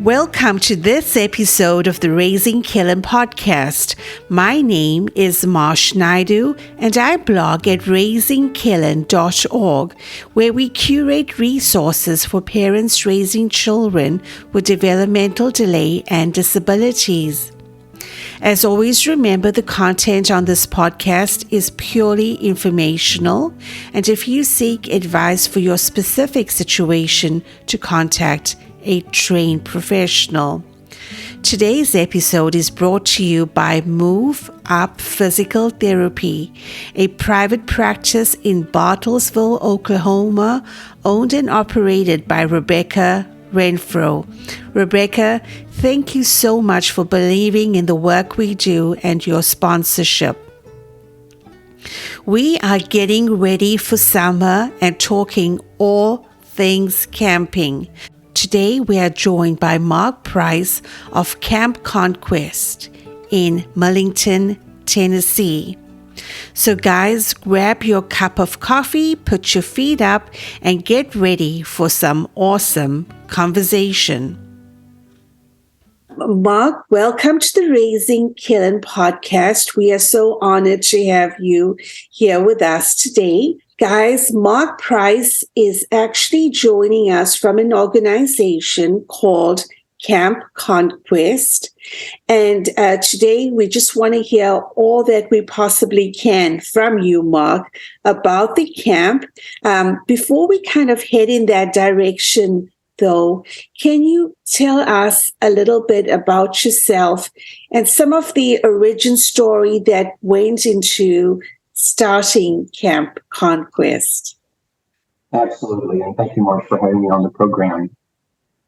Welcome to this episode of the Raising Killen podcast. My name is Marsh Naidu and I blog at raisingkillen.org, where we curate resources for parents raising children with developmental delay and disabilities. As always, remember the content on this podcast is purely informational, and if you seek advice for your specific situation, to contact a trained professional. Today's episode is brought to you by Move Up Physical Therapy, a private practice in Bartlesville, Oklahoma, owned and operated by Rebecca Renfro. Rebecca, thank you so much for believing in the work we do and your sponsorship. We are getting ready for summer and talking all things camping. Today we are joined by Mark Price of Camp Conquest in Millington, Tennessee. So guys, grab your cup of coffee, put your feet up, and get ready for some awesome conversation. Mark, welcome to the Raising Killen podcast. We are so honored to have you here with us today. Guys, Mark Price is actually joining us from an organization called Camp Conquest. And today we just want to hear all that we possibly can from you, Mark, about the camp. Before we kind of head in that direction, though, can you tell us a little bit about yourself and some of the origin story that went into starting Camp Conquest? Absolutely, and thank you, Mark, for having me on the program.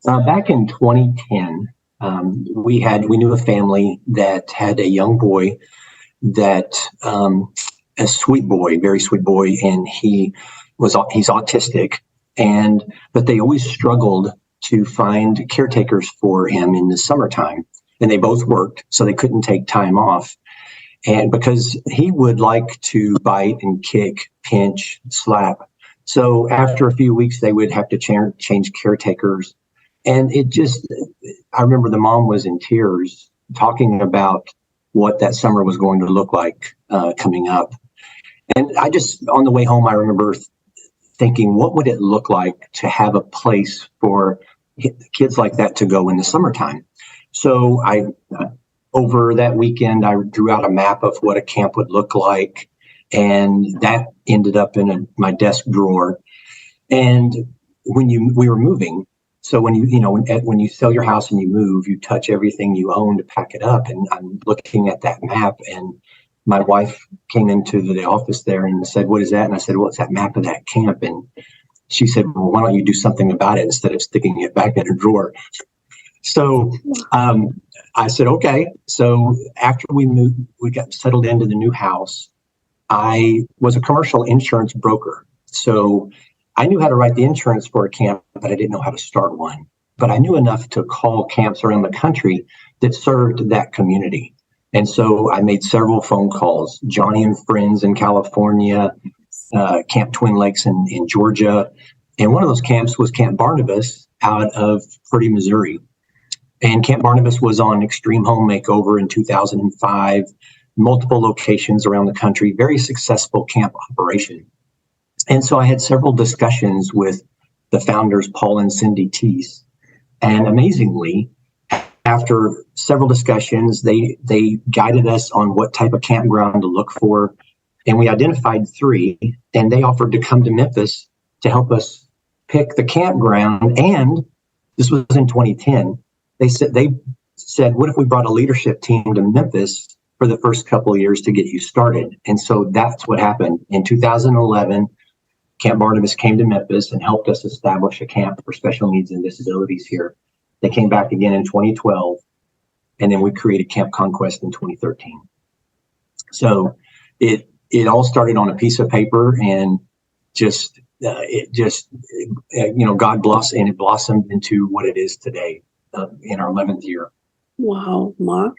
Back in 2010, we knew a family that had a young boy that a sweet boy, very sweet boy, and he's autistic, but they always struggled to find caretakers for him in the summertime, and they both worked, so they couldn't take time off. And because he would like to bite and kick, pinch, slap. So after a few weeks, they would have to change caretakers. And I remember the mom was in tears talking about what that summer was going to look like coming up. And on the way home, I remember thinking, what would it look like to have a place for kids like that to go in the summertime? So over that weekend, I drew out a map of what a camp would look like, and that ended up in my desk drawer. And we were moving, so when you sell your house and you move, you touch everything you own to pack it up. And I'm looking at that map, and my wife came into the office there and said, "What is that?" And I said, "Well, it's that map of that camp." And she said, "Well, why don't you do something about it instead of sticking it back in a drawer?" So I said, okay. So after we moved, we got settled into the new house. I was a commercial insurance broker. So I knew how to write the insurance for a camp, but I didn't know how to start one. But I knew enough to call camps around the country that served that community. And so I made several phone calls, Johnny and Friends in California, Camp Twin Lakes in Georgia. And one of those camps was Camp Barnabus out of Purdy, Missouri. And Camp Barnabus was on Extreme Home Makeover in 2005, multiple locations around the country, very successful camp operation. And so I had several discussions with the founders, Paul and Cindy Teese. And amazingly, after several discussions, they guided us on what type of campground to look for. And we identified 3, and they offered to come to Memphis to help us pick the campground. And this was in 2010. They said, what if we brought a leadership team to Memphis for the first couple of years to get you started? And so that's what happened. In 2011, Camp Barnabus came to Memphis and helped us establish a camp for special needs and disabilities here. They came back again in 2012, and then we created Camp Conquest in 2013. So it all started on a piece of paper, and God bless, and it blossomed into what it is today in our 11th year. Wow, Mark.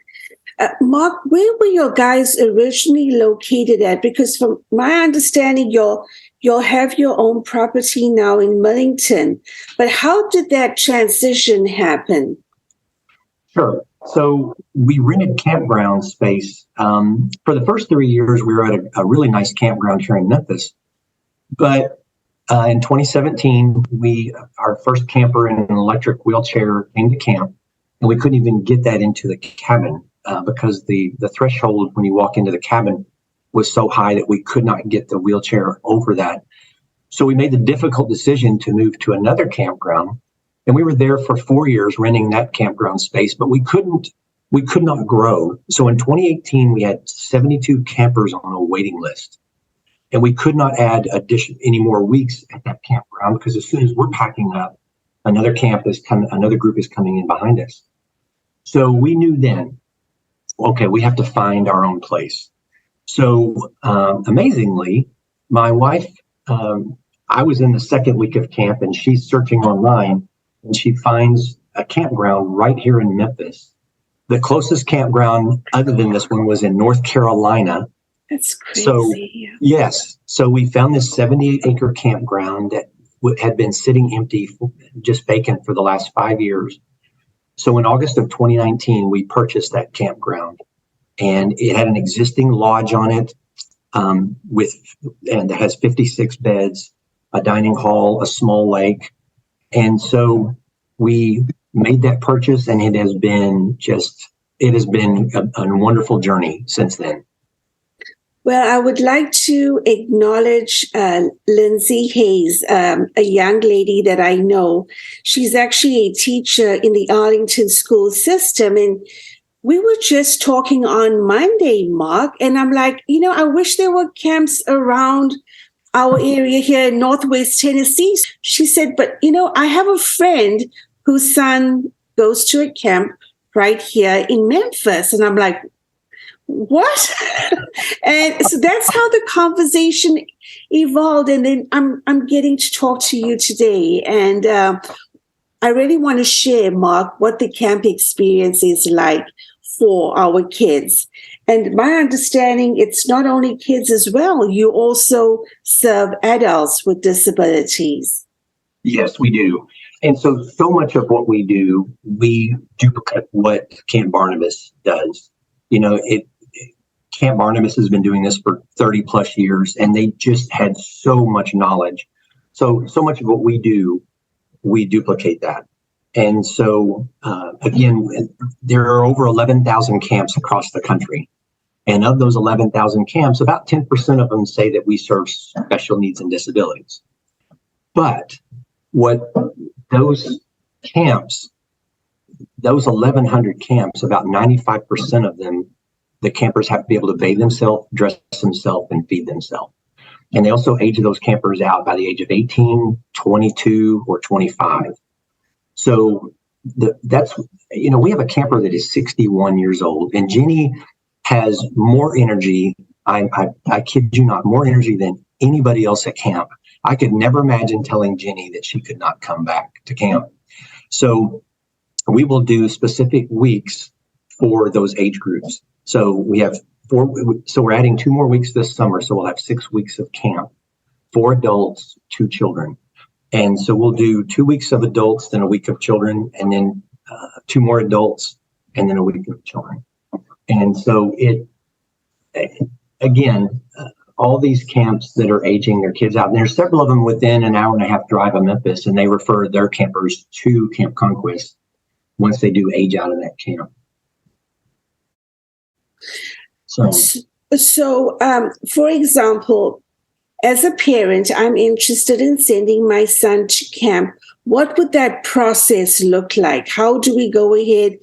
Mark, where were your guys originally located at? Because from my understanding, you'll have your own property now in Millington. But how did that transition happen? Sure. So we rented campground space. For the first 3 years, we were at a really nice campground here in Memphis. But in 2017, our first camper in an electric wheelchair came to camp, and we couldn't even get that into the cabin because the threshold when you walk into the cabin was so high that we could not get the wheelchair over that. So we made the difficult decision to move to another campground. And we were there for 4 years renting that campground space, but we could not grow. So in 2018, we had 72 campers on a waiting list. And we could not add any more weeks at that campground because as soon as we're packing up, another group is coming in behind us. So we knew then, okay, we have to find our own place. So amazingly, my wife, I was in the second week of camp and she's searching online and she finds a campground right here in Memphis. The closest campground other than this one was in North Carolina. That's crazy. So, yes. So we found this 78-acre campground that had been sitting empty, just vacant for the last 5 years. So in August of 2019, we purchased that campground, and it had an existing lodge on it and that has 56 beds, a dining hall, a small lake. And so we made that purchase, and it has been a wonderful journey since then. Well, I would like to acknowledge Lindsay Hayes, a young lady that I know. She's actually a teacher in the Arlington school system. And we were just talking on Monday, Mark, and I'm like, I wish there were camps around our area here in Northwest Tennessee. She said, but, I have a friend whose son goes to a camp right here in Memphis. And I'm like, what? And so that's how the conversation evolved. And then I'm getting to talk to you today. And I really want to share, Mark, what the camp experience is like for our kids. And my understanding, it's not only kids as well. You also serve adults with disabilities. Yes, we do. And so much of what we do, we duplicate what Camp Barnabus does. Camp Barnabus has been doing this for 30 plus years, and they just had so much knowledge. So much of what we do, we duplicate that. And so, again, there are over 11,000 camps across the country. And of those 11,000 camps, about 10% of them say that we serve special needs and disabilities. But what those camps, those 1,100 camps, about 95% of them, the campers have to be able to bathe themselves, dress themselves, and feed themselves. And they also age those campers out by the age of 18, 22, or 25. So we have a camper that is 61 years old, and Jenny has more energy. I kid you not, more energy than anybody else at camp. I could never imagine telling Jenny that she could not come back to camp. So we will do specific weeks for those age groups. So we have we're adding 2 more weeks this summer. So we'll have 6 weeks of camp, 4 adults, 2 children. And so we'll do 2 weeks of adults, then a week of children, and then 2 more adults, and then a week of children. And so all these camps that are aging their kids out, and there's several of them within an hour and a half drive of Memphis, and they refer their campers to Camp Conquest once they do age out of that camp. So, for example, as a parent, I'm interested in sending my son to camp. What would that process look like? How do we go ahead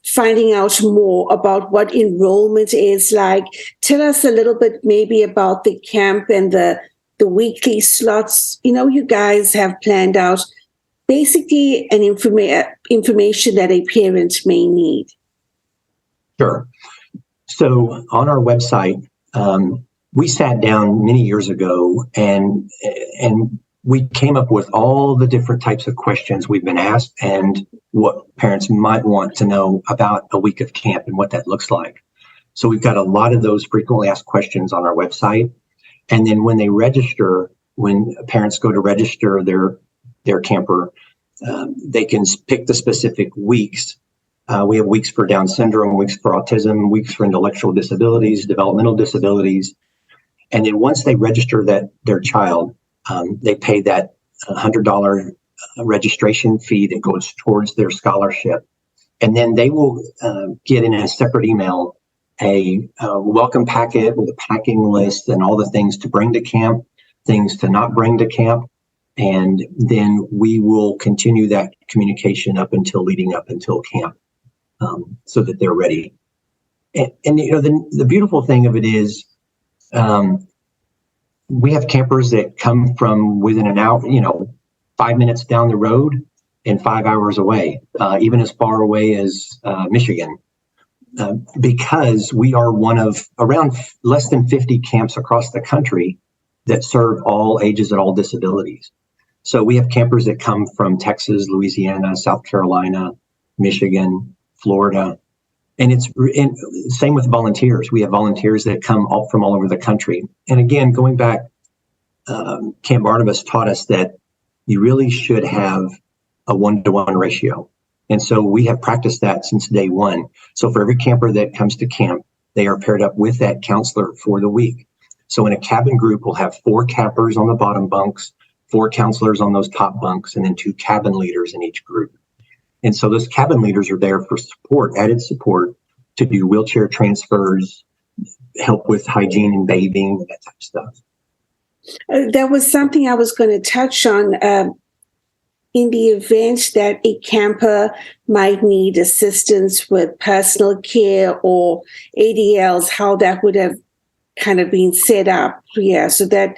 finding out more about what enrollment is like? Tell us a little bit maybe about the camp and the weekly slots. You guys have planned out basically an information that a parent may need. Sure. So on our website, we sat down many years ago and we came up with all the different types of questions we've been asked and what parents might want to know about a week of camp and what that looks like. So we've got a lot of those frequently asked questions on our website. And then when they register, when parents go to register their camper, they can pick the specific weeks. We have weeks for Down syndrome, weeks for autism, weeks for intellectual disabilities, developmental disabilities. And then once they register their child, they pay that $100 registration fee that goes towards their scholarship. And then they will get in a separate email a welcome packet with a packing list and all the things to bring to camp, things to not bring to camp. And then we will continue that communication leading up until camp, so that they're ready. And the beautiful thing of it is, we have campers that come from within an hour, 5 minutes down the road and 5 hours away, even as far away as Michigan, because we are one of around less than 50 camps across the country that serve all ages and all disabilities. So we have campers that come from Texas, Louisiana, South Carolina, Michigan, Florida. And same with volunteers. We have volunteers that come from all over the country. And again, going back, Camp Barnabus taught us that you really should have a 1-to-1 ratio. And so we have practiced that since day one. So for every camper that comes to camp, they are paired up with that counselor for the week. So in a cabin group, we'll have 4 campers on the bottom bunks, 4 counselors on those top bunks, and then 2 cabin leaders in each group. And so those cabin leaders are there for support, added support, to do wheelchair transfers, help with hygiene and bathing, that type of stuff. That was something I was going to touch on. In the event that a camper might need assistance with personal care or ADLs, how that would have kind of been set up. Yeah, so that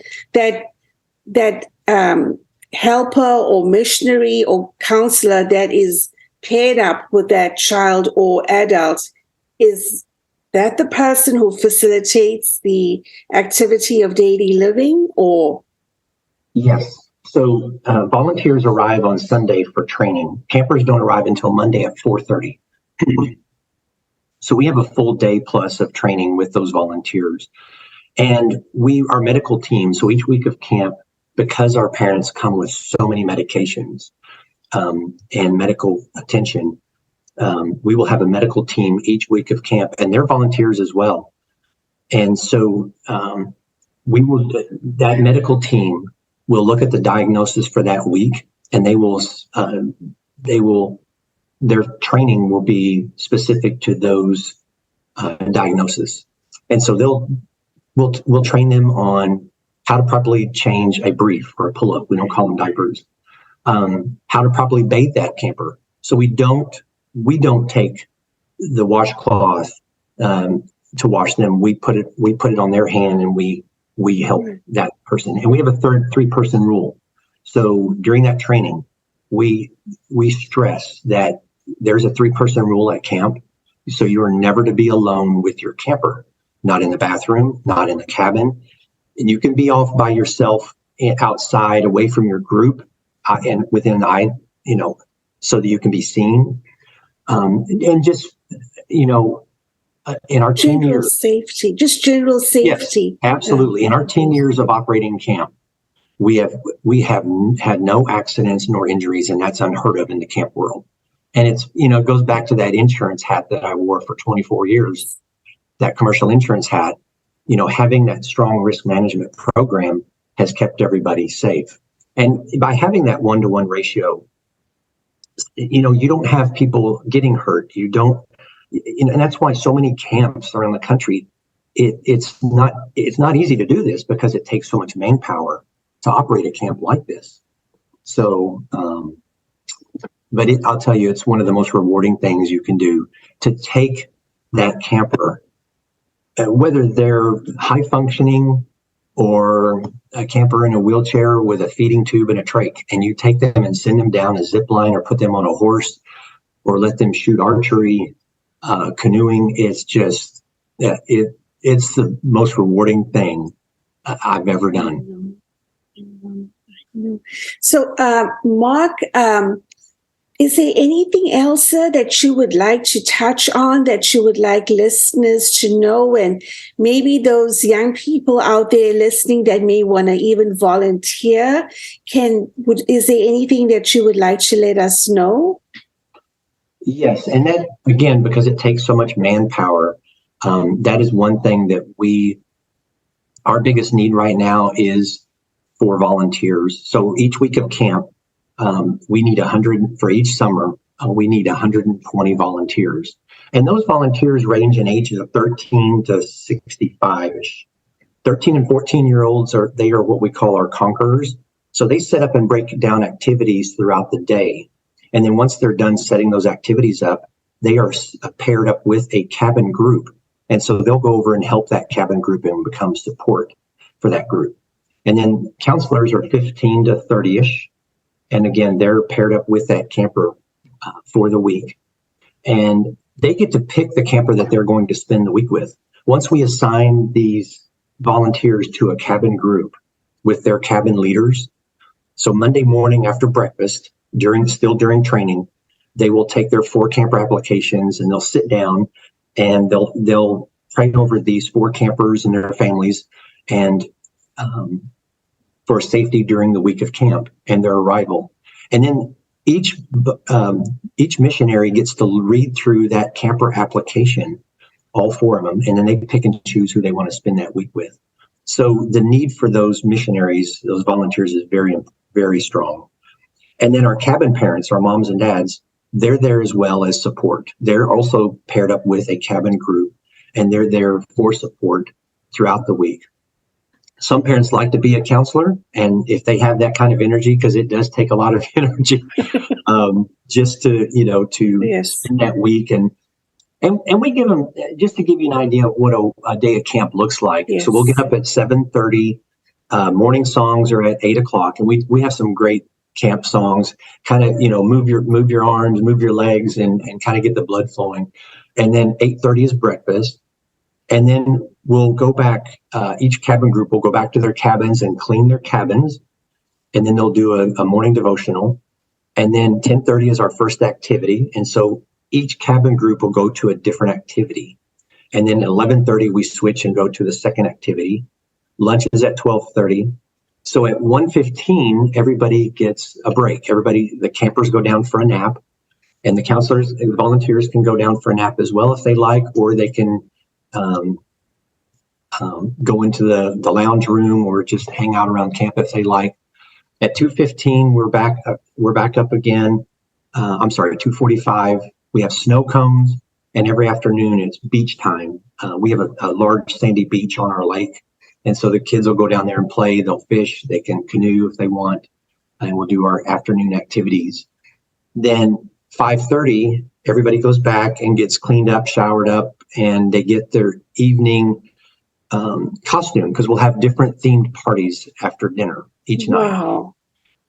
helper or missionary or counselor that is paired up with that child or adult, is that the person who facilitates the activity of daily living, or? Yes. So volunteers arrive on Sunday for training. Campers don't arrive until Monday at 4:30. So we have a full day plus of training with those volunteers. And our medical team, so each week of camp, because our parents come with so many medications and medical attention, we will have a medical team each week of camp, and they're volunteers as well. And so that medical team will look at the diagnosis for that week, and their training will be specific to those diagnoses. And so we'll train them on how to properly change a brief or a pull-up. We don't call them diapers. How to properly bathe that camper. So we don't take the washcloth to wash them. We put it on their hand, and we help that person. And we have a 3-person rule. So during that training, we stress that there's a 3-person rule at camp. So you are never to be alone with your camper, not in the bathroom, not in the cabin. And you can be off by yourself outside, away from your group, and within an eye, so that you can be seen. And just, in our 10 years, safety, just general safety. Yes, absolutely. In our 10 years of operating camp, we have had no accidents nor injuries, and that's unheard of in the camp world. And it goes back to that insurance hat that I wore for 24 years, that commercial insurance hat. Having that strong risk management program has kept everybody safe. And by having that 1-to-1 ratio, you don't have people getting hurt. You don't, and that's why so many camps around the country, it's not easy to do this because it takes so much manpower to operate a camp like this. So, but I'll tell you, it's one of the most rewarding things you can do, to take that camper, whether they're high functioning or a camper in a wheelchair with a feeding tube and a trach, and you take them and send them down a zip line or put them on a horse or let them shoot archery, canoeing. It's it's the most rewarding thing I've ever done. So, Mark, is there anything else, sir, that you would like to touch on, that you would like listeners to know, and maybe those young people out there listening that may want to even volunteer? Is there anything that you would like to let us know? Yes, and that, again, because it takes so much manpower, that is one thing that our biggest need right now is for volunteers. So each week of camp, we need 100 for each summer. We need 120 volunteers, and those volunteers range in ages of 13 to 65ish. 13 and 14-year-olds are what we call our conquerors. So they set up and break down activities throughout the day, and then once they're done setting those activities up, they are paired up with a cabin group, and so they'll go over and help that cabin group and become support for that group. And then counselors are 15 to 30ish. And again, they're paired up with that camper for the week. And they get to pick the camper that they're going to spend the week with. Once we assign these volunteers to a cabin group with their cabin leaders, so Monday morning after breakfast, during training, they will take their 4 camper applications and they'll sit down and they'll train over these 4 campers and their families and for safety during the week of camp and their arrival. And then each missionary gets to read through that camper application, all 4 of them, and then they pick and choose who they want to spend that week with. So the need for those missionaries, those volunteers, is very, very strong. And then our cabin parents, our moms and dads, they're there as well as support. They're also paired up with a cabin group, and they're there for support throughout the week. Some parents like to be a counselor, and if they have that kind of energy, because it does take a lot of energy, just to spend that week, and we give them, just to give you an idea of what a day of camp looks like. Yes. So we'll get up at 7:30. Morning songs are at 8:00, and we have some great camp songs. Kind of move your arms, move your legs, and kind of get the blood flowing. And then 8:30 is breakfast. And then we'll go back, each cabin group will go back to their cabins and clean their cabins. And then they'll do a morning devotional. And then 10:30 is our first activity. And so each cabin group will go to a different activity. And then at 11:30, we switch and go to the second activity. Lunch is at 12:30. So at 1:15, everybody gets a break. The campers go down for a nap. And the counselors and volunteers can go down for a nap as well if they like, or they can go into the lounge room or just hang out around camp if they like. At 2:15, we're back up again. 2:45. We have snow cones, and every afternoon it's beach time. We have a large sandy beach on our lake, and so the kids will go down there and play. They'll fish. They can canoe if they want, and we'll do our afternoon activities. Then 5:30, everybody goes back and gets cleaned up, showered up, and they get their evening costume, because we'll have different themed parties after dinner each night. Wow.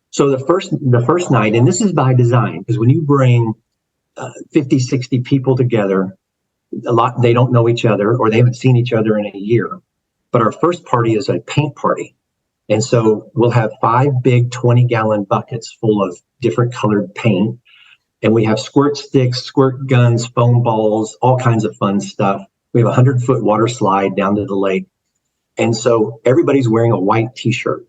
So the first night, and this is by design, because when you bring 50, 60 people together, they don't know each other or they haven't seen each other in a year. But our first party is a paint party. And so we'll have 5 big 20-gallon buckets full of different colored paint. And we have squirt sticks, squirt guns, foam balls, all kinds of fun stuff. We have a 100-foot water slide down to the lake. And so everybody's wearing a white T-shirt.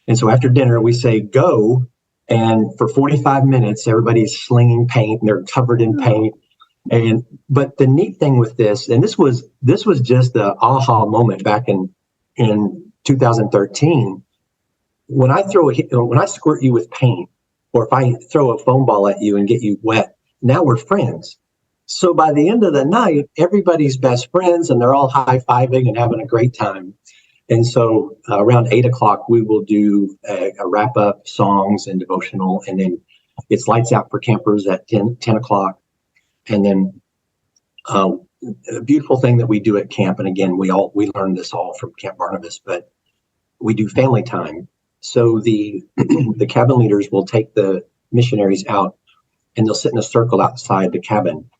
And so after dinner, we say, go. And for 45 minutes, everybody's slinging paint and they're covered in paint. But the neat thing with this, and this was just the aha moment back in 2013, when I squirt you with paint, or if I throw a foam ball at you and get you wet, now we're friends. So by the end of the night, everybody's best friends and they're all high-fiving and having a great time. And so around 8:00, we will do a wrap-up, songs and devotional. And then it's lights out for campers at 10 o'clock. And then a beautiful thing that we do at camp, and again, we learned this all from Camp Barnabus, but we do family time. So the cabin leaders will take the missionaries out and they'll sit in a circle outside the cabin.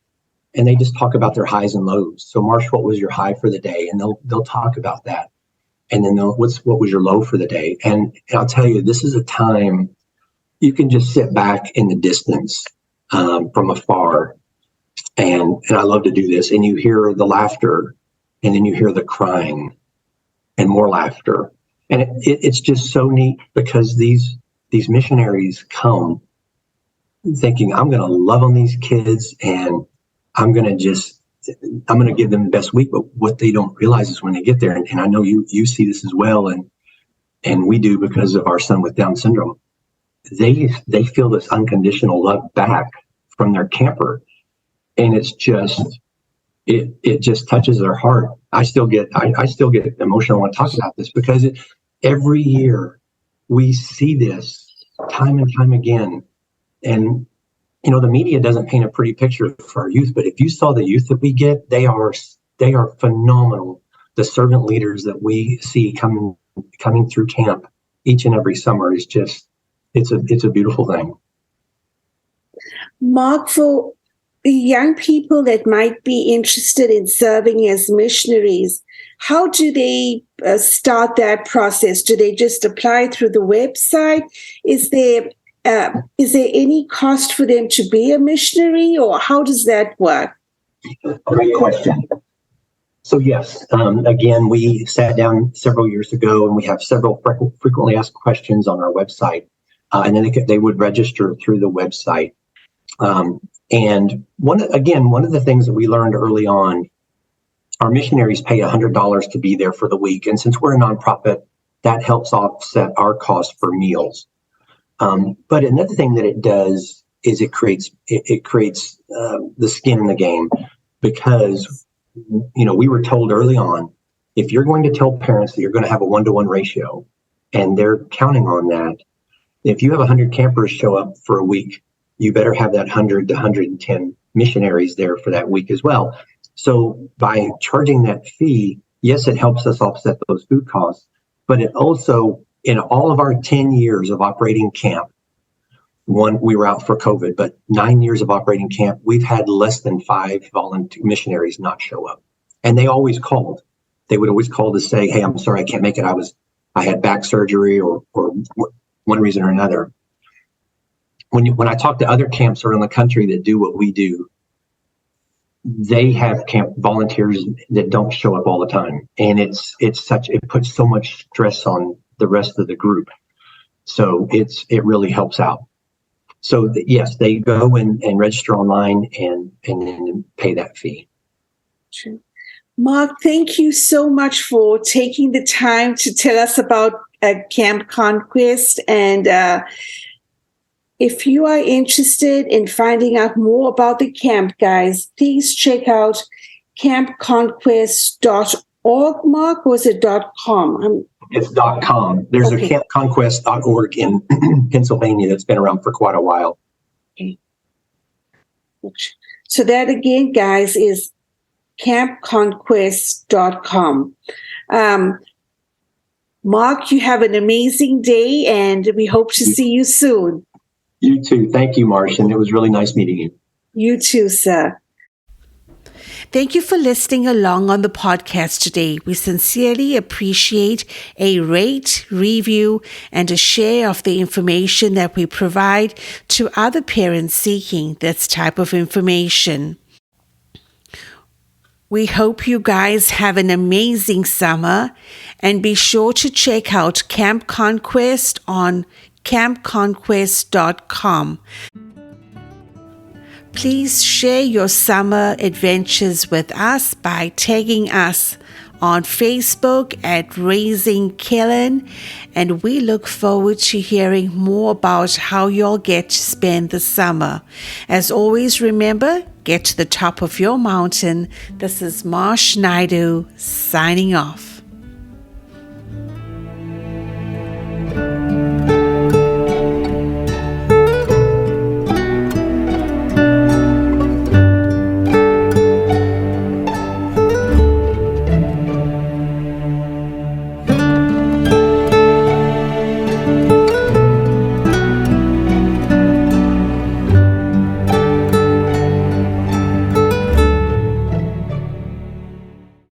and they just talk about their highs and lows. So, Marsh, what was your high for the day? And they'll talk about that. And then what was your low for the day? And I'll tell you, this is a time you can just sit back in the distance from afar. And I love to do this. And you hear the laughter, and then you hear the crying and more laughter. And it's just so neat because these missionaries come thinking, I'm going to love on these kids and I'm going to give them the best week. But what they don't realize is when they get there, and I know you see this as well, and we do because of our son with Down syndrome, they feel this unconditional love back from their camper. And it's just, it just touches their heart. I still get emotional when I talk about this because every year we see this time and time again. And, the media doesn't paint a pretty picture for our youth, but if you saw the youth that we get, they are phenomenal. The servant leaders that we see coming through camp each and every summer is just, it's a beautiful thing. Mark, for the young people that might be interested in serving as missionaries, how do they start that process? Do they just apply through the website? Is there any cost for them to be a missionary, or how does that work? Great question. So yes, again, we sat down several years ago, and we have several frequently asked questions on our website, and then they would register through the website. And one of the things that we learned early on, our missionaries pay $100 to be there for the week, and since we're a nonprofit, that helps offset our cost for meals. But another thing that it does is it creates the skin in the game, because we were told early on, if you're going to tell parents that you're going to have a 1-to-1 ratio, and they're counting on that, if you have 100 campers show up for a week, you better have that 100 to 110 missionaries there for that week as well. So by charging that fee, yes, it helps us offset those food costs, but it also, in all of our 10 years of operating camp, we were out for COVID, but 9 years of operating camp, we've had less than 5 volunteer missionaries not show up. And they always called. They would always call to say, hey, I'm sorry, I can't make it. I had back surgery or one reason or another. When I talk to other camps around the country that do what we do, they have camp volunteers that don't show up all the time. And it puts so much stress on the rest of the group. So it really helps out. So yes, they go and register online and then pay that fee. Sure. Mark, thank you so much for taking the time to tell us about Camp Conquest. And if you are interested in finding out more about the camp, guys, please check out campconquest.org, Mark, or is it .com? It's .com. There's a campconquest.org in Pennsylvania that's been around for quite a while. Okay. So that again, guys, is campconquest.com. Mark, you have an amazing day, and we hope to see you soon. You too. Thank you, Marsh, and it was really nice meeting you. You too, sir. Thank you for listening along on the podcast today. We sincerely appreciate a rate, review, and a share of the information that we provide to other parents seeking this type of information. We hope you guys have an amazing summer, and be sure to check out Camp Conquest on campconquest.com. Please share your summer adventures with us by tagging us on Facebook at Raising Kellen, and we look forward to hearing more about how you'll get to spend the summer. As always, remember, get to the top of your mountain. This is Marsh Naidu signing off.